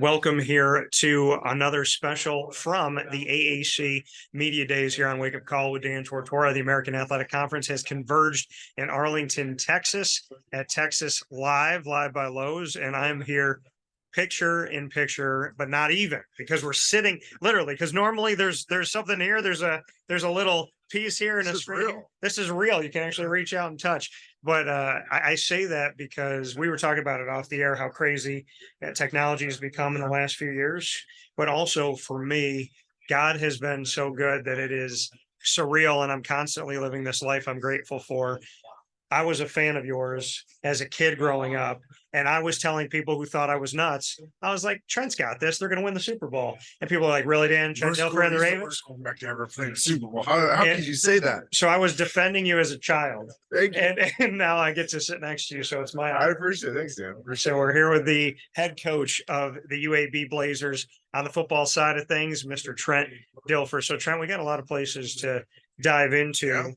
Welcome here to another special from the AAC Media Days here on Wake Up Call with Dan Tortora. The American Athletic Conference has converged in Arlington, Texas at Texas Live by Lowe's. And I'm here picture in picture, but not even, because we're sitting literally, because normally there's something here. There's a little piece here and it's real. This is real. You can actually reach out and touch. But I say that because we were talking about it off the air, how crazy technology has become in the last few years. But also for me, God has been so good that it is surreal, and I'm constantly living this life I'm grateful for. I was a fan of yours as a kid growing up, and I was telling people who thought I was nuts, I was like, Trent's got this. They're going to win the Super Bowl. And people are like, really, Dan? Trent Dilfer and the Ravens? Back to ever playing the Super Bowl. How could you say that? So I was defending you as a child. Thank you. And now I get to sit next to you. So it's my honor. I appreciate it. Thanks, Dan. So we're here with the head coach of the UAB Blazers on the football side of things, Mr. Trent Dilfer. So, Trent, we got a lot of places to dive into. Yeah.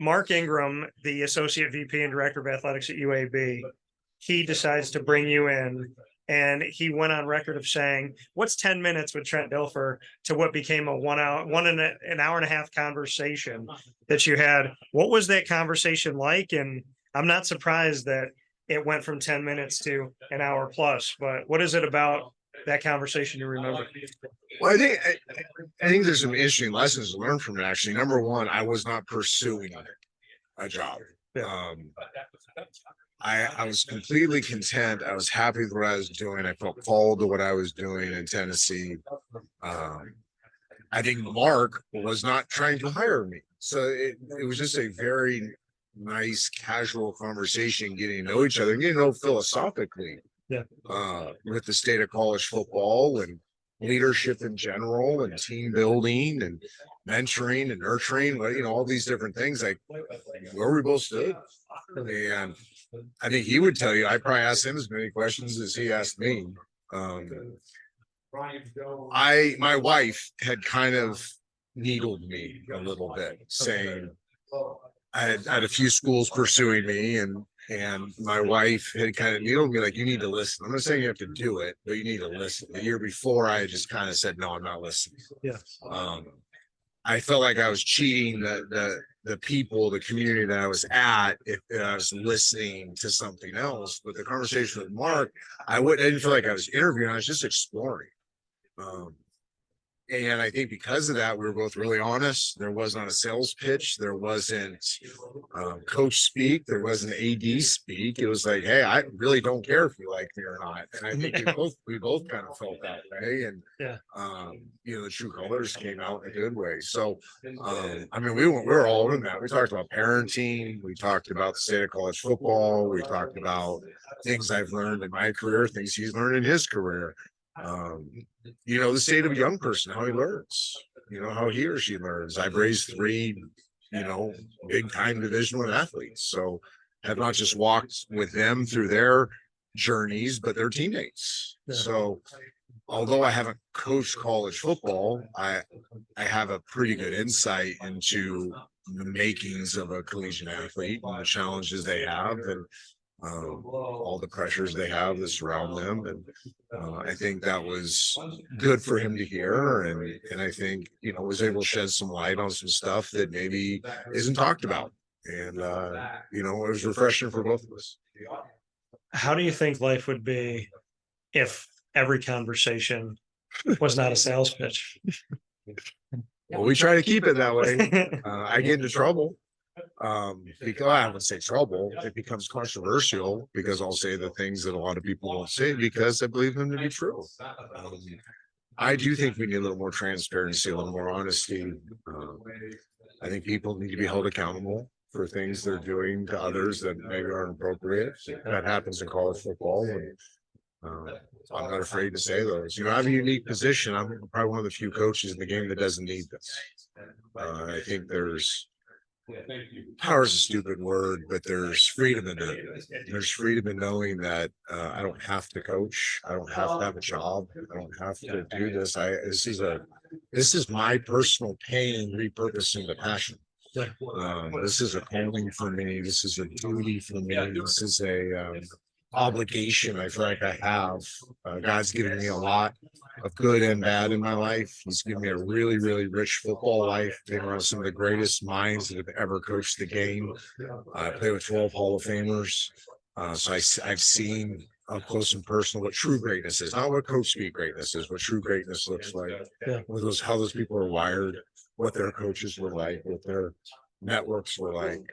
Mark Ingram, the Associate VP and Director of Athletics at UAB, he decides to bring you in, and he went on record of saying, what's 10 minutes with Trent Dilfer to what became an hour and a half conversation that you had? What was that conversation like? And I'm not surprised that it went from 10 minutes to an hour plus, but what is it about that conversation you remember? Well, I think there's some interesting lessons to learn from it. Actually, number one, I was not pursuing a job. Yeah. I was completely content. I was happy with what I was doing. I felt called to what I was doing in Tennessee. I think Mark was not trying to hire me, so it was just a very nice, casual conversation, getting to know each other, and getting to know philosophically. Yeah. With the state of college football and leadership in general and team building and mentoring and nurturing, all these different things, like where we both stood. And I think he would tell you, I probably asked him as many questions as he asked me. My wife had kind of needled me a little bit, saying I had a few schools pursuing me, and my wife had kind of needled me, like, you need to listen. I'm not saying you have to do it, but you need to listen. The year before, I just kind of said, no, I'm not listening. Yeah. I felt like I was cheating the people, the community that I was at, if I was listening to something else. But the conversation with Mark, I didn't feel like I was interviewing. I was just exploring. And I think because of that, we were both really honest. There was not a sales pitch. There wasn't coach speak. There wasn't AD speak. It was like, hey, I really don't care if you like me or not. And I think we both kind of felt that way. And yeah, the true colors came out in a good way. So I mean, we were all in that. We talked about parenting. We talked about the state of college football. We talked about things I've learned in my career, things he's learned in his career. The state of a young person, how he learns, how he or she learns. I've raised three, big time Division I athletes. So have not just walked with them through their journeys, but their teammates. Yeah. So although I haven't coached college football, I have a pretty good insight into the makings of a collegiate athlete and the challenges they have, and all the pressures they have that surround them. And I think that was good for him to hear. And I think, was able to shed some light on some stuff that maybe isn't talked about. And, it was refreshing for both of us. How do you think life would be if every conversation was not a sales pitch? Well, we try to keep it that way. I get into trouble. Because I wouldn't say trouble, it becomes controversial because I'll say the things that a lot of people won't say because I believe them to be true. I do think we need a little more transparency, a little more honesty. I think people need to be held accountable for things they're doing to others that maybe aren't appropriate. That happens in college football. And, I'm not afraid to say those. I have a unique position. I'm probably one of the few coaches in the game that doesn't need this. I think power is a stupid word, but there's freedom in it. There's freedom in knowing that I don't have to coach. I don't have to have a job. I don't have to do this. This is my personal pain repurposing the passion. This is a calling for me. This is a duty for me. This is obligation I feel like I have. God's given me a lot of good and bad in my life. He's given me a really, really rich football life, being around some of the greatest minds that have ever coached the game. I play with 12 Hall of Famers. I've seen up close and personal what true greatness is, not what coach speak greatness is, what true greatness looks like. With those, how those people are wired, what their coaches were like, what their networks were like.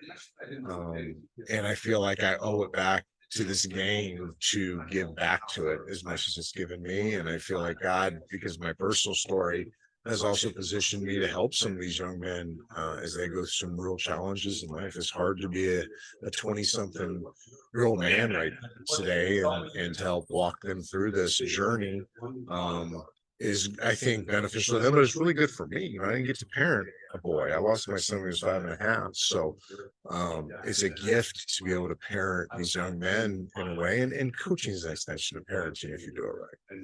And I feel like I owe it back to this game to give back to it as much as it's given me. And I feel like God, because my personal story has also positioned me to help some of these young men as they go through some real challenges in life. It's hard to be a 20-something year old man right today, and to help walk them through this journey is, I think, beneficial to them, but it's really good for me. I didn't get to parent a boy. I lost my son when he was 5.5. So it's a gift to be able to parent these young men in a way, and coaching is an extension of parenting if you do it right.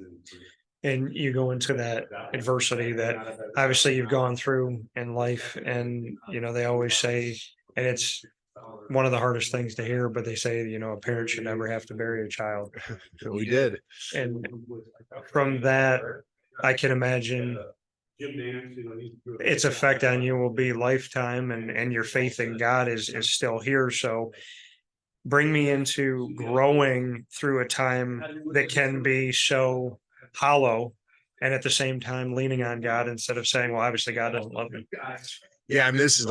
And you go into that adversity that obviously you've gone through in life. And, they always say, and it's one of the hardest things to hear, but they say, a parent should never have to bury a child. We did. And from that, I can imagine its effect on you will be lifetime, and your faith in God is still here. So bring me into growing through a time that can be so hollow, and at the same time leaning on God instead of saying, well, obviously God doesn't love me. Yeah, I mean, this is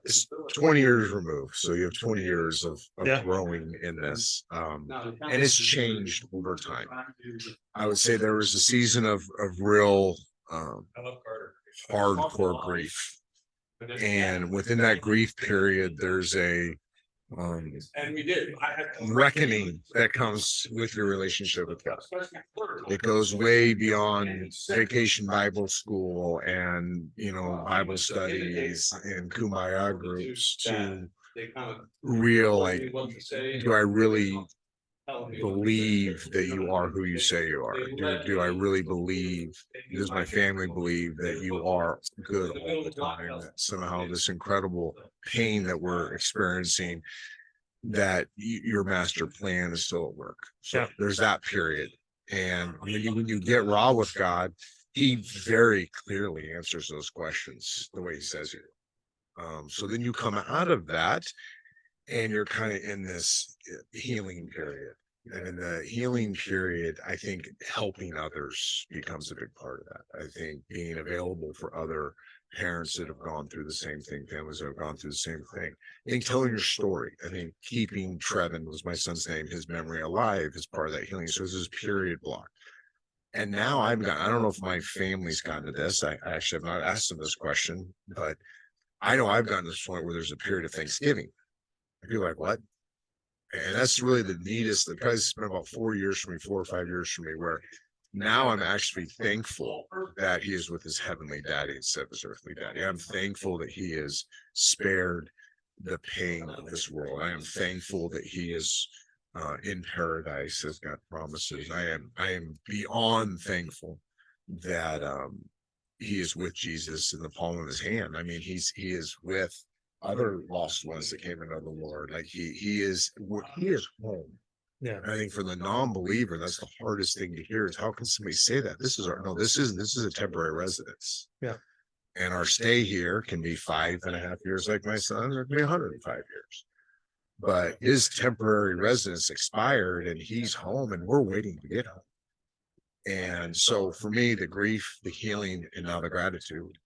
it's 20 years removed. So you have 20 years of growing in this. And it's changed over time. I would say there was a season of real hardcore grief. And within that grief period, there's a reckoning that comes with your relationship with God. It goes way beyond vacation Bible school and Bible studies and kumbaya groups to real, like, do I really believe that you are who you say you are? Do I really believe, does my family believe that you are good all the time? That somehow this incredible pain that we're experiencing, that your master plan is still at work. So there's that period. And when you get raw with God, he very clearly answers those questions the way he says it. So then you come out of that and you're kind of in this healing period. And in the healing period, I think helping others becomes a big part of that. I think being available for other parents that have gone through the same thing, families that have gone through the same thing. I think telling your story, I think keeping Trevin, was my son's name, his memory alive is part of that healing. So it's this period block. And now I don't know if my family's gotten to this. I actually have not asked them this question, but I know I've gotten to this point where there's a period of Thanksgiving. I feel like, what? And that's really the neatest. The probably spent about 4 years for me, 4 or 5 years for me, where now I'm actually thankful that he is with his heavenly daddy instead of his earthly daddy. I'm thankful that he is spared the pain of this world. I am thankful that he is in paradise as God promises. I am beyond thankful that he is with Jesus in the palm of his hand. I mean, he is with other lost ones that came into the Lord. Like he is home. Yeah. I think for the non-believer, that's the hardest thing to hear, is how can somebody say that? This is a temporary residence. Yeah. And our stay here can be 5.5 years like my son, or it can be 105 years. But his temporary residence expired and he's home and we're waiting to get home. And so for me, the grief, the healing, and now the gratitude.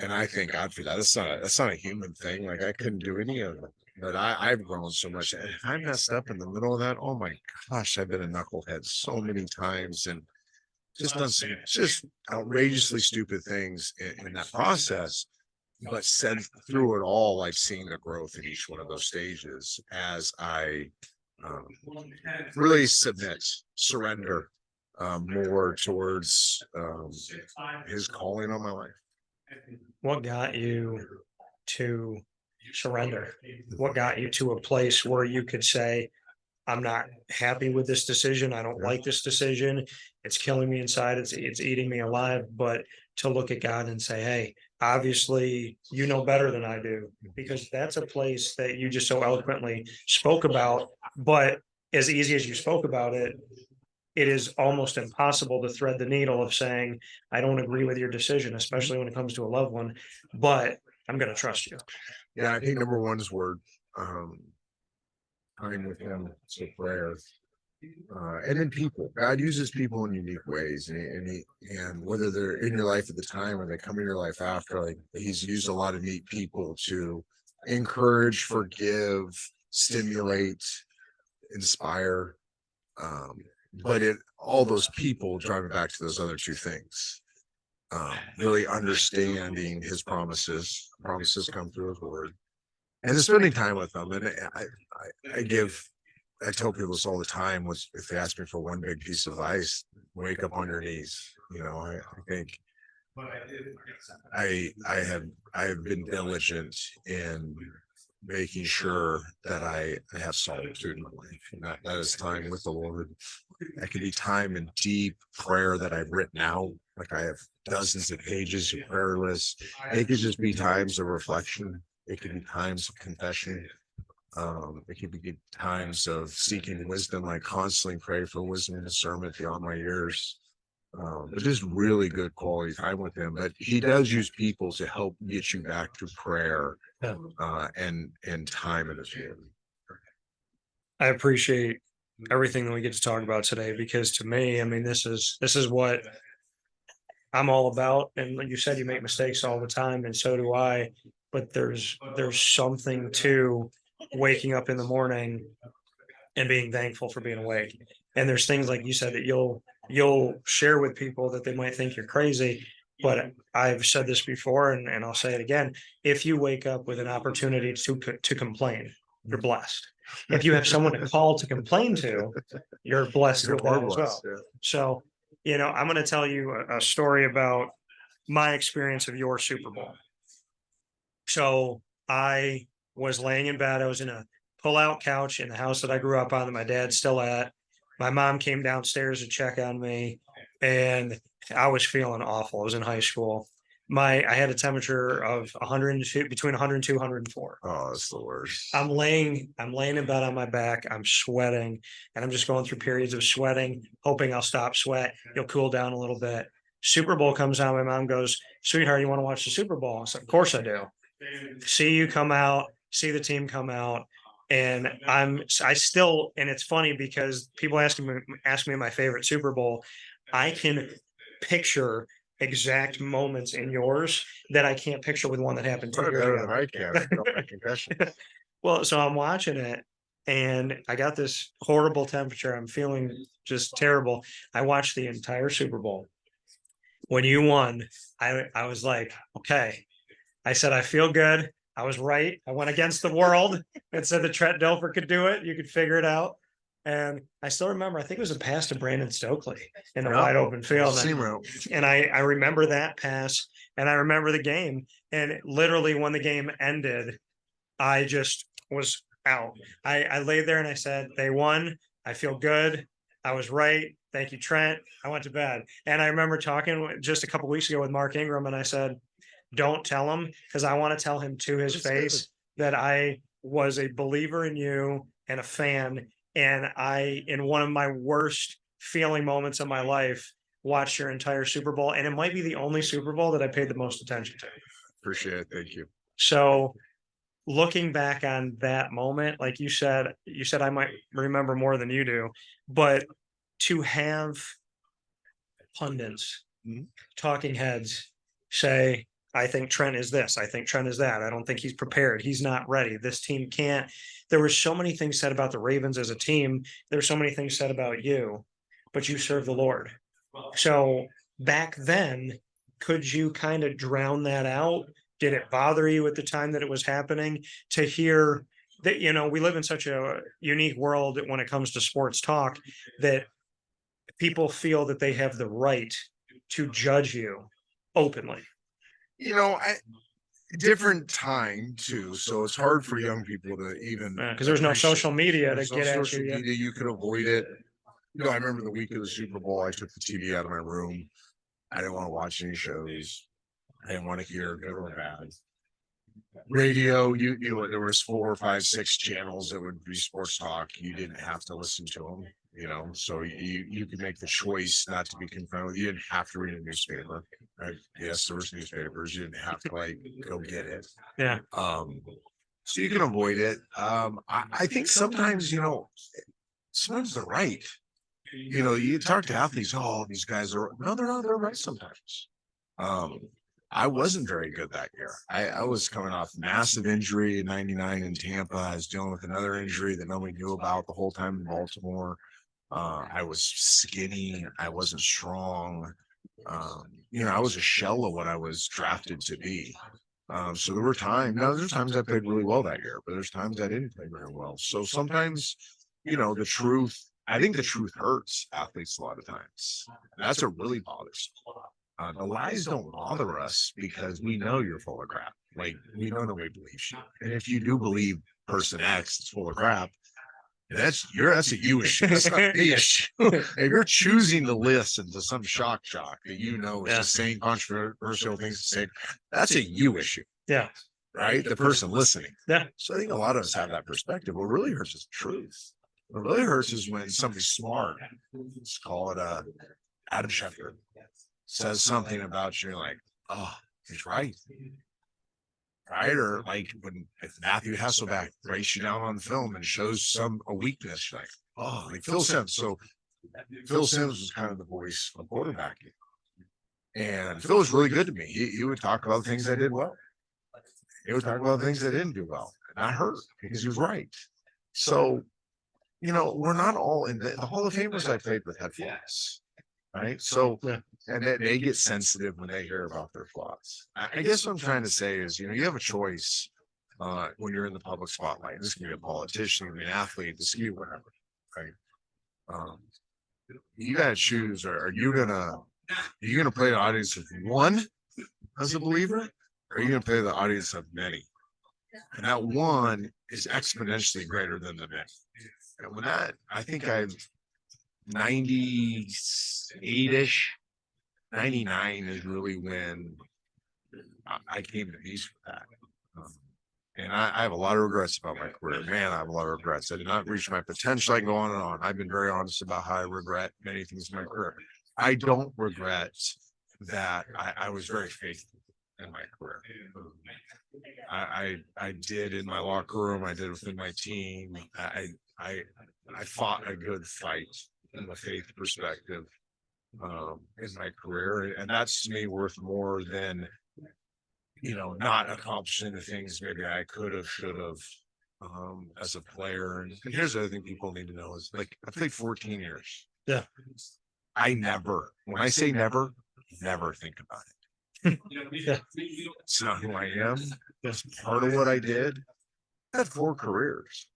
And I thank God for that. That's not a human thing. Like, I couldn't do any of it. But I've grown so much. And if I messed up in the middle of that, oh my gosh, I've been a knucklehead so many times and just done some just outrageously stupid things in that process. But said through it all, I've seen the growth in each one of those stages as I really surrender more towards his calling on my life. What got you to surrender? What got you to a place where you could say, I'm not happy with this decision. I don't like this decision. it's killing me inside. It's eating me alive. But to look at God and say, hey, obviously you know better than I do, because that's a place that you just so eloquently spoke about. But as easy as you spoke about it, it is almost impossible to thread the needle of saying, I don't agree with your decision, especially when it comes to a loved one, but I'm going to trust you. Yeah, I think number one is word. Time with him, so prayer. And then people. God uses people in unique ways, and whether they're in your life at the time or they come in your life after, like he's used a lot of neat people to encourage, forgive, stimulate, inspire. But all those people driving back to those other two things. Really understanding his promises. Promises come through his word, and then spending time with them. And I tell people this all the time. Was if they ask me for one big piece of advice, wake up on your knees. I think I have been diligent in making sure that I have solitude in my life, and that is time with the Lord. That could be time in deep prayer that I've written out. Like I have dozens of pages of prayer lists. It could just be times of reflection. It could be times of confession. It could be times of seeking wisdom. I constantly pray for wisdom and discernment beyond my years. But just really good quality time with him. But he does use people to help get you back to prayer and time in his word. I appreciate everything that we get to talk about today, because to me, I mean, this is what I'm all about. And like you said, you make mistakes all the time, and so do I. But there's something to waking up in the morning and being thankful for being awake. And there's things like you said that you'll share with people that they might think you're crazy. But I've said this before, and I'll say it again. If you wake up with an opportunity to complain, you're blessed. If you have someone to call to complain to, you're blessed with that as well. Yeah. So, I'm going to tell you a story about my experience of your Super Bowl. So I was laying in bed. I was in a pull-out couch in the house that I grew up on, that my dad's still at. My mom came downstairs to check on me, and I was feeling awful. I was in high school. I had a temperature of 102, between 102 and 104. Oh, that's the worst. I'm laying in bed on my back. I'm sweating, and I'm just going through periods of sweating, hoping I'll stop sweat. You'll cool down a little bit. Super Bowl comes on. My mom goes, "Sweetheart, you want to watch the Super Bowl?" I said, "Of course I do." See you come out, see the team come out. And I still, and it's funny because people ask me my favorite Super Bowl. I can picture exact moments in yours that I can't picture with one that happened 2 years Better than ago. I can. I felt my concussion. Well, so I'm watching it, and I got this horrible temperature. I'm feeling just terrible. I watched the entire Super Bowl. When you won, I was like, okay. I said, I feel good. I was right. I went against the world and said that Trent Dilfer could do it. You could figure it out. And I still remember, I think it was a pass to Brandon Stokely in a wide open field. And I remember that pass, and I remember the game. And literally when the game ended, I just was out. I laid there and I said, they won. I feel good. I was right. Thank you, Trent. I went to bed. And I remember talking just a couple weeks ago with Mark Ingram, and I said, don't tell him, because I want to tell him to his face that I was a believer in you and a fan. And I, in one of my worst feeling moments of my life, watched your entire Super Bowl. And it might be the only Super Bowl that I paid the most attention to. Appreciate it. Thank you. So looking back on that moment, like you said I might remember more than you do, but to have pundits, talking heads say, I think Trent is this. I think Trent is that. I don't think he's prepared. He's not ready. This team can't. There were so many things said about the Ravens as a team. There's so many things said about you, but you serve the Lord. So back then, could you kind of drown that out? Did it bother you at the time that it was happening to hear that, we live in such a unique world when it comes to sports talk, that people feel that they have the right to judge you openly? Different time too, so it's hard for young people to even because there's no social media to get at social you. media. You could avoid it. I remember the week of the Super Bowl, I took the TV out of my room. I didn't want to watch any shows. I didn't want to hear good or bad. Radio, there was 4 or 5, 6 channels that would be sports talk. You didn't have to listen to them, so you could make the choice not to be confronted. You didn't have to read a newspaper, right? Yes, there was newspapers. You didn't have to go get it. Yeah. So you can avoid it. I think sometimes, sometimes they're right. You talk to athletes, oh, these guys are no, they're not, they're right sometimes. I wasn't very good that year. I was coming off massive injury in '99 in Tampa. I was dealing with another injury that nobody knew about the whole time in Baltimore. I was skinny. I wasn't strong. I was a shell of what I was drafted to be. So there were times I played really well that year, but there's times I didn't play very well. So sometimes, I think the truth hurts athletes a lot of times. That's what really bothers me. The lies don't bother us because we know you're full of crap. Like, we know nobody believes you. And if you do believe person X is full of crap, that's a you issue. That's not the issue. If you're choosing to listen to some shock that is just saying controversial things to say, that's a you issue. Yeah. Right? The person listening. Yeah. So I think a lot of us have that perspective. What really hurts is the truth. What really hurts is when somebody's smart, let's call it Adam Schefter, says something about you, like, oh, he's right. Right? Or like if Matthew Hasselbeck breaks you down on the film and shows a weakness, like, oh, like Phil Simms. So Phil Simms was kind of the voice of quarterbacking. And Phil was really good to me. He would talk about things I did well. He would talk about things I didn't do well. And I hurt because he was right. So, we're not all in the Hall of Famers I played with had flaws. Right. So, and they get sensitive when they hear about their flaws. I guess what I'm trying to say is, you have a choice when you're in the public spotlight. This can be a politician, it can be an athlete, this can be whatever. Right. You got to choose. Are you gonna play the audience of one as a believer, or are you gonna play the audience of many? And that one is exponentially greater than the many. And when I think I've 98-ish, 99 is really when I came to peace with that. And I have a lot of regrets about my career. Man, I have a lot of regrets. I did not reach my potential. I can go on and on. I've been very honest about how I regret many things in my career. I don't regret that I was very faithful in my career. I did in my locker room. I did within my team. I fought a good fight in the faith perspective in my career, and that's to me worth more than not accomplishing the things maybe I could have, should have as a player. And here's the other thing people need to know is, like, I played 14 years. Yeah. When I say never think about it. Yeah. It's not who I am. That's part of what I did. I had 4 careers.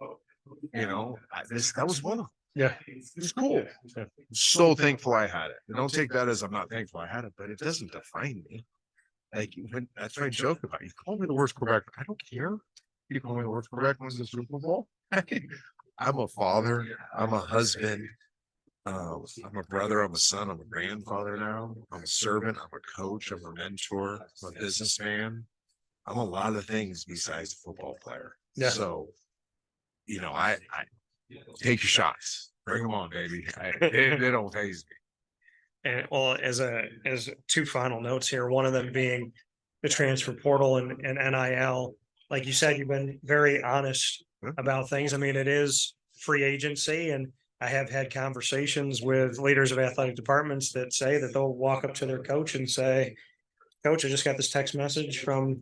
That was one of them. Yeah. It was cool. I'm so thankful I had it. And don't take that as I'm not thankful I had it, but it doesn't define me. Like, that's what I joke about. You call me the worst quarterback. I don't care. You call me the worst quarterback wins the Super Bowl. I'm a father. I'm a husband. I'm a brother. I'm a son. I'm a grandfather now. I'm a servant. I'm a coach. I'm a mentor. I'm a businessman. I'm a lot of things besides a football player. Yeah. So, I take your shots. Bring them on, baby. They don't faze me. And well, as 2 final notes here, one of them being the transfer portal and NIL. Like you said, you've been very honest about things. I mean, it is free agency, and I have had conversations with leaders of athletic departments that say that they'll walk up to their coach and say, "Coach, I just got this text message from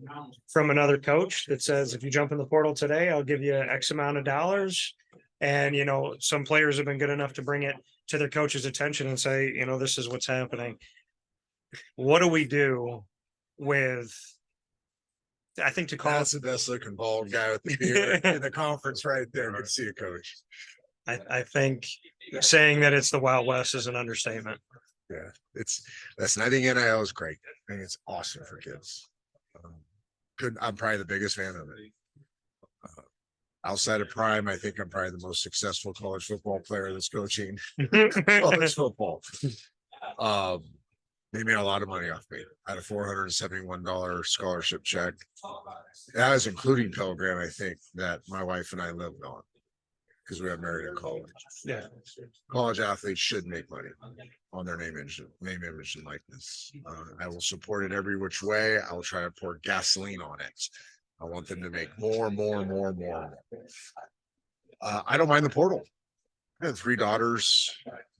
another coach that says if you jump in the portal today, I'll give you X amount of dollars." And some players have been good enough to bring it to their coach's attention and say, this is what's happening. What do we do with? I think That's the best looking bald guy with the beard in the conference right there. Good to see you, Coach. I think saying that it's the Wild West is an understatement. Yeah, I think NIL is great. I think it's awesome for kids. I'm probably the biggest fan of it. Outside of Prime, I think I'm probably the most successful college football player that's coaching college football. They made a lot of money off me. I had a $471 scholarship check. That was including Pell Grant, I think, that my wife and I lived on because we got married in college. Yeah. College athletes should make money on their name, image, and likeness. I will support it every which way. I will try to pour gasoline on it. I want them to make more. I don't mind the portal. I have 3 daughters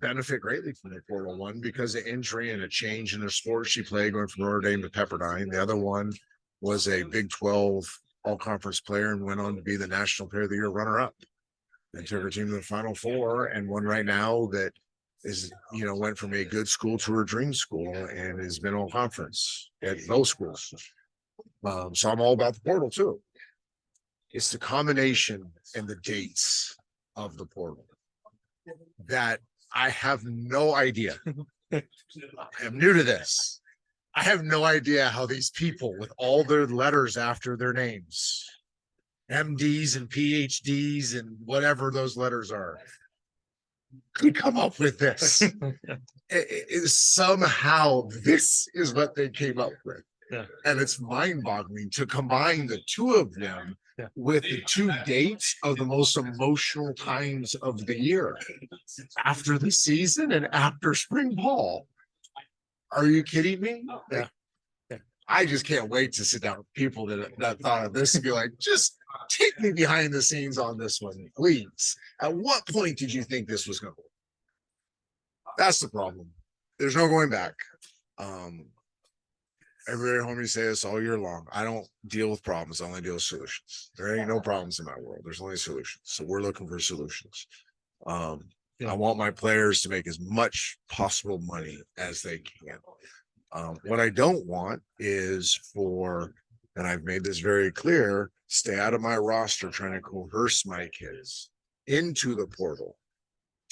benefit greatly from the portal. One, because of injury and a change in their sport she played, going from Notre Dame to Pepperdine. The other one was a Big 12 all-conference player and went on to be the National Player of the Year runner-up and took her team to the Final Four, and one right now that is, went from a good school to her dream school and has been all conference at both schools. So I'm all about the portal too. It's the combination and the dates of the portal that I have no idea. I am new to this. I have no idea how these people with all their letters after their names, MDs and PhDs and whatever those letters are, could come up with this. Somehow this is what they came up with. Yeah. And it's mind-boggling to combine the 2 of them with the 2 dates of the most emotional times of the year, after the season and after spring ball. Are you kidding me? Yeah. I just can't wait to sit down with people that thought of this and be like, just take me behind the scenes on this one, please. At what point did you think this was going to work? That's the problem. There's no going back. Everybody at home, you say this all year long. I don't deal with problems. I only deal with solutions. There ain't no problems in my world. There's only solutions. So we're looking for solutions. I want my players to make as much possible money as they can. What I don't want is and I've made this very clear, stay out of my roster trying to coerce my kids into the portal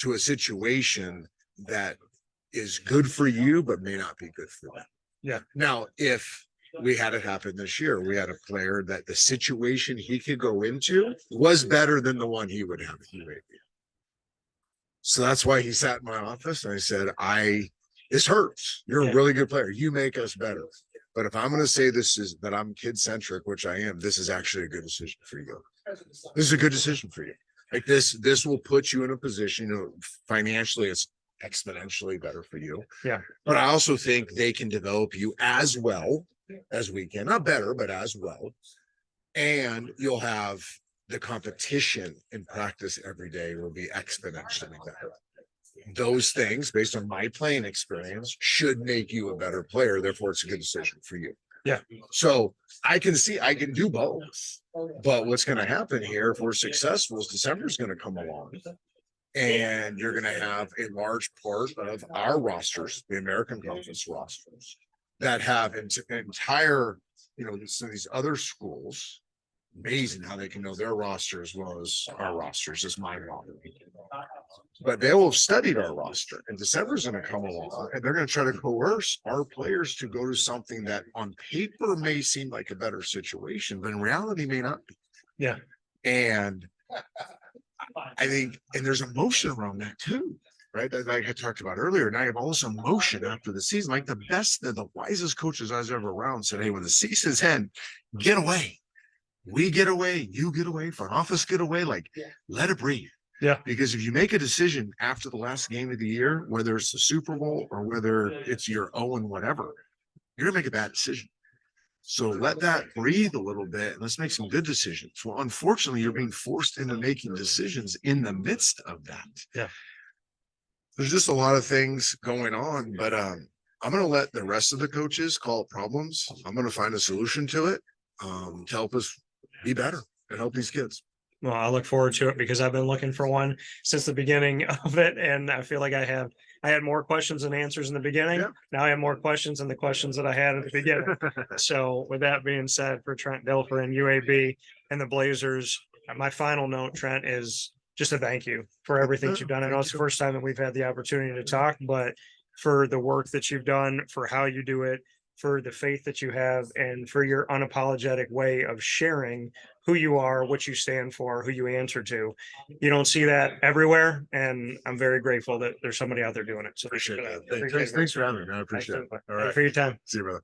to a situation that is good for you, but may not be good for them. Yeah. Now, if we had it happen this year, we had a player that the situation he could go into was better than the one he would have at UAB. So that's why he sat in my office and I said, this hurts. You're a really good player. You make us better. But if I'm going to say that I'm kid centric, which I am, this is actually a good decision for you. This is a good decision for you. Like this will put you in a position, financially, it's exponentially better for you. Yeah. But I also think they can develop you as well as we can, not better, but as well. And you'll have the competition in practice every day will be exponentially better. Those things, based on my playing experience, should make you a better player. Therefore, it's a good decision for you. Yeah. So I can do both. But what's going to happen here, if we're successful, is December's going to come along. And you're going to have a large part of our rosters, the American Conference rosters, that have entire, these other schools. Amazing how they can know their roster as well as our rosters, is mind-boggling. But they will have studied our roster, and December's going to come along, and they're going to try to coerce our players to go to something that on paper may seem like a better situation, but in reality may not be. Yeah. And I think, and there's emotion around that too, right? Like I talked about earlier, now you have all this emotion after the season. Like the wisest coaches I was ever around said, hey, when the season's end, get away. We get away, you get away, front office get away, let it breathe. Yeah. Because if you make a decision after the last game of the year, whether it's the Super Bowl or whether it's your own whatever, you're gonna make a bad decision. So let that breathe a little bit and let's make some good decisions. Well, unfortunately, you're being forced into making decisions in the midst of that. Yeah. There's just a lot of things going on, but I'm gonna let the rest of the coaches call it problems. I'm gonna find a solution to it to help us be better and help these kids. Well, I look forward to it because I've been looking for one since the beginning of it. And I feel like I had more questions than answers in the beginning. Yeah. Now I have more questions than the questions that I had at the beginning. So with that being said, for Trent Dilfer and UAB and the Blazers, my final note, Trent, is just a thank you for everything you've done. I know it's the first time that we've had the opportunity to talk, but for the work that you've done, for how you do it, for the faith that you have and for your unapologetic way of sharing who you are, what you stand for, who you answer to. You don't see that everywhere. And I'm very grateful that there's somebody out there doing it. So Appreciate that. Appreciate it. Thanks for having me, man. I appreciate it. Absolutely. All Thank you right. for your time. See you, brother.